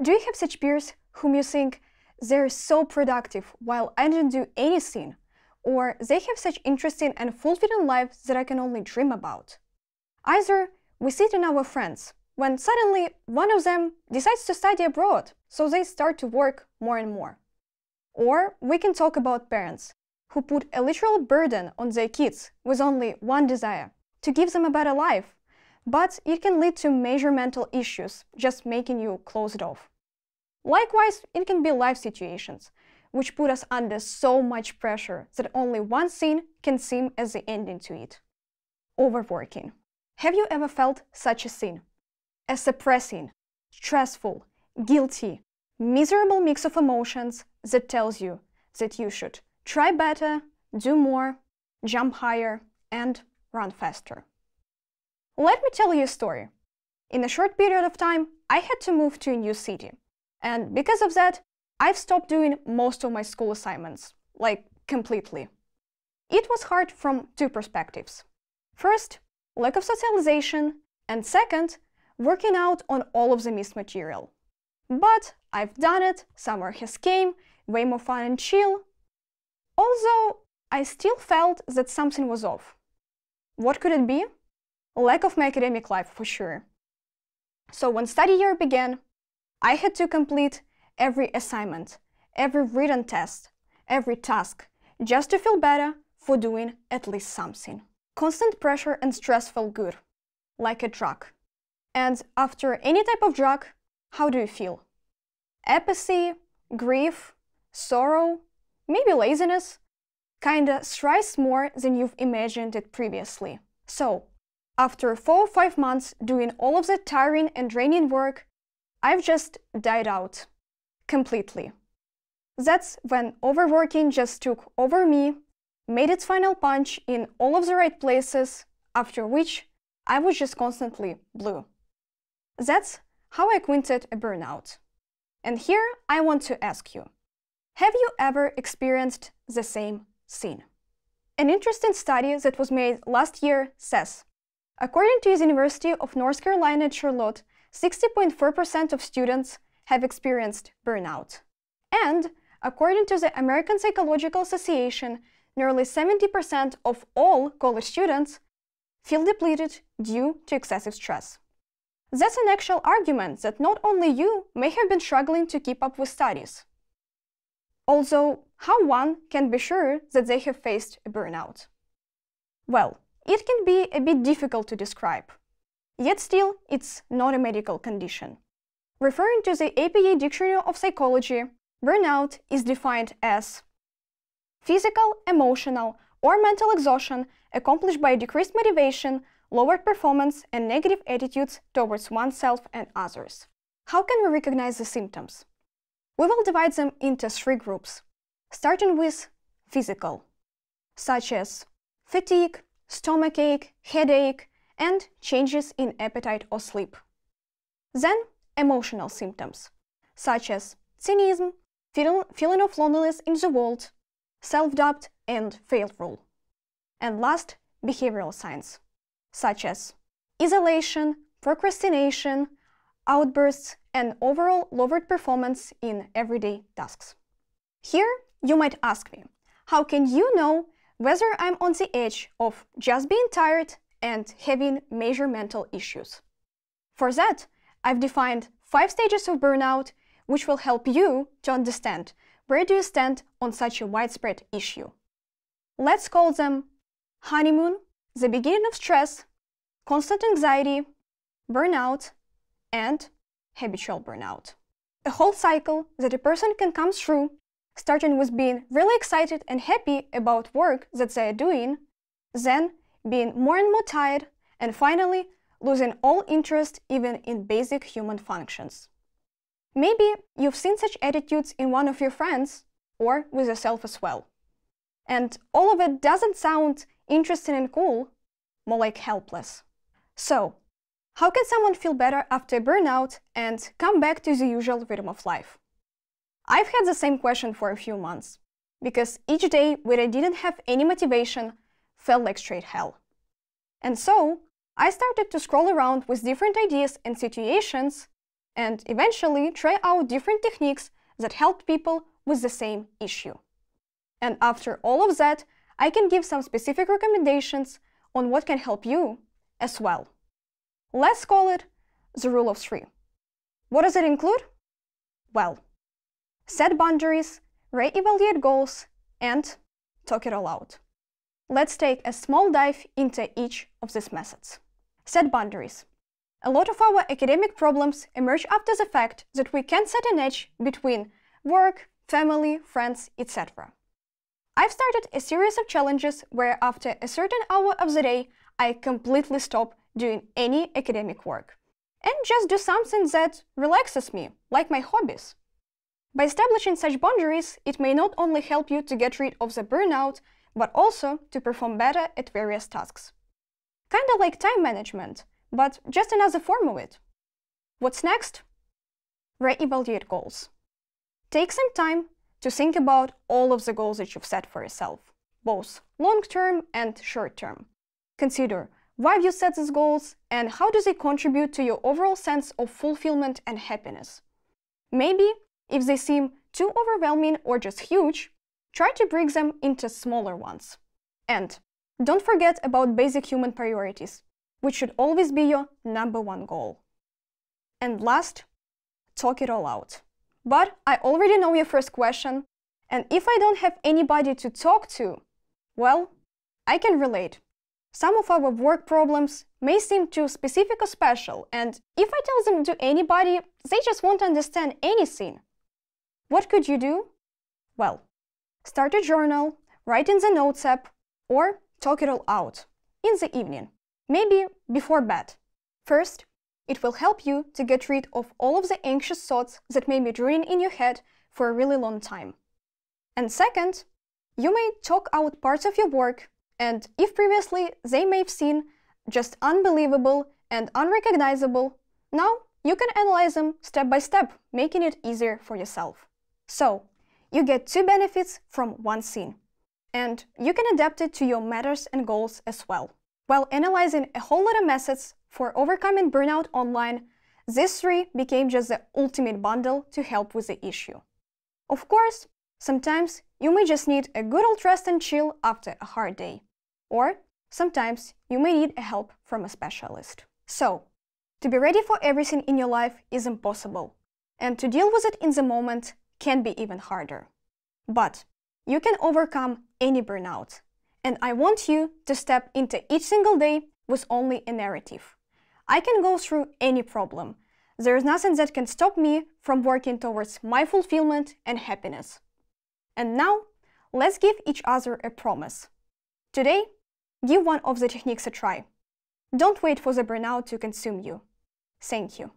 Do you have such peers whom you think they're so productive while I didn't do anything, or they have such interesting and fulfilling lives that I can only dream about? Either we see it in our friends, when suddenly one of them decides to study abroad, so they start to work more and more. Or we can talk about parents who put a literal burden on their kids with only one desire, to give them a better life, but it can lead to major mental issues, just making you close it off. Likewise, it can be life situations, which put us under so much pressure that only one thing can seem as the ending to it: overworking. Have you ever felt such a thing? A suppressing, stressful, guilty, miserable mix of emotions that tells you that you should try better, do more, jump higher, and run faster. Let me tell you a story. In a short period of time, I had to move to a new city. And because of that, I've stopped doing most of my school assignments, like completely. It was hard from two perspectives. First, lack of socialization, and second, working out on all of the missed material. But I've done it, summer has came, way more fun and chill. Although I still felt that something was off. What could it be? Lack of my academic life, for sure. So when study year began, I had to complete every assignment, every written test, every task, just to feel better for doing at least something. Constant pressure and stress felt good, like a drug. And after any type of drug, how do you feel? Apathy, grief, sorrow, maybe laziness? Kinda thrice more than you've imagined it previously. So, after 4 or 5 months doing all of that tiring and draining work, I've just died out. Completely. That's when overworking just took over me, made its final punch in all of the right places, after which I was just constantly blue. That's how I acquainted a burnout. And here I want to ask you, have you ever experienced the same thing? An interesting study that was made last year says, according to the University of North Carolina at Charlotte, 60.4% of students have experienced burnout. And according to the American Psychological Association, nearly 70% of all college students feel depleted due to excessive stress. That's an actual argument that not only you may have been struggling to keep up with studies. Also, how one can be sure that they have faced a burnout? Well, it can be a bit difficult to describe. Yet still, it's not a medical condition. Referring to the APA Dictionary of Psychology, burnout is defined as physical, emotional, or mental exhaustion accomplished by decreased motivation, lowered performance, and negative attitudes towards oneself and others. How can we recognize the symptoms? We will divide them into 3 groups, starting with physical, such as fatigue, stomachache, headache, and changes in appetite or sleep. Then, emotional symptoms, such as cynicism, feeling of loneliness in the world, self-doubt, and failed rule. And last, behavioral signs, such as isolation, procrastination, outbursts, and overall lowered performance in everyday tasks. Here, you might ask me, how can you know whether I'm on the edge of just being tired and having major mental issues? For that, I've defined 5 stages of burnout, which will help you to understand where do you stand on such a widespread issue. Let's call them honeymoon, the beginning of stress, constant anxiety, burnout, and habitual burnout. A whole cycle that a person can come through, starting with being really excited and happy about work that they are doing, then being more and more tired, and finally losing all interest even in basic human functions. Maybe you've seen such attitudes in one of your friends or with yourself as well. And all of it doesn't sound interesting and cool, more like helpless. So, how can someone feel better after a burnout and come back to the usual rhythm of life? I've had the same question for a few months, because each day where I didn't have any motivation felt like straight hell. And so, I started to scroll around with different ideas and situations and eventually try out different techniques that help people with the same issue. And after all of that, I can give some specific recommendations on what can help you as well. Let's call it the rule of 3. What does it include? Well, set boundaries, re-evaluate goals, and talk it all out. Let's take a small dive into each of these methods. Set boundaries. A lot of our academic problems emerge after the fact that we can't set an edge between work, family, friends, etc. I've started a series of challenges where after a certain hour of the day, I completely stop doing any academic work and just do something that relaxes me, like my hobbies. By establishing such boundaries, it may not only help you to get rid of the burnout, but also to perform better at various tasks. Kinda like time management, but just another form of it. What's next? Re-evaluate goals. Take some time to think about all of the goals that you've set for yourself, both long-term and short-term. Consider why you set these goals and how do they contribute to your overall sense of fulfillment and happiness. Maybe, if they seem too overwhelming or just huge, try to break them into smaller ones. And don't forget about basic human priorities, which should always be your #1 goal. And last, talk it all out. But I already know your first question, and if I don't have anybody to talk to, well, I can relate. Some of our work problems may seem too specific or special, and if I tell them to anybody, they just won't understand anything. What could you do? Well, start a journal, write in the Notes app, or talk it all out in the evening, maybe before bed. First, it will help you to get rid of all of the anxious thoughts that may be drilling in your head for a really long time. And second, you may talk out parts of your work, and if previously they may have seemed just unbelievable and unrecognizable, now you can analyze them step by step, making it easier for yourself. So, you get 2 benefits from one thing, and you can adapt it to your matters and goals as well. While analyzing a whole lot of methods for overcoming burnout online, these 3 became just the ultimate bundle to help with the issue. Of course, sometimes you may just need a good old rest and chill after a hard day. Or sometimes you may need help from a specialist. So, to be ready for everything in your life is impossible, and to deal with it in the moment can be even harder. But you can overcome any burnout, and I want you to step into each single day with only a narrative. I can go through any problem. There is nothing that can stop me from working towards my fulfillment and happiness. And now, let's give each other a promise. Today, give one of the techniques a try. Don't wait for the burnout to consume you. Thank you.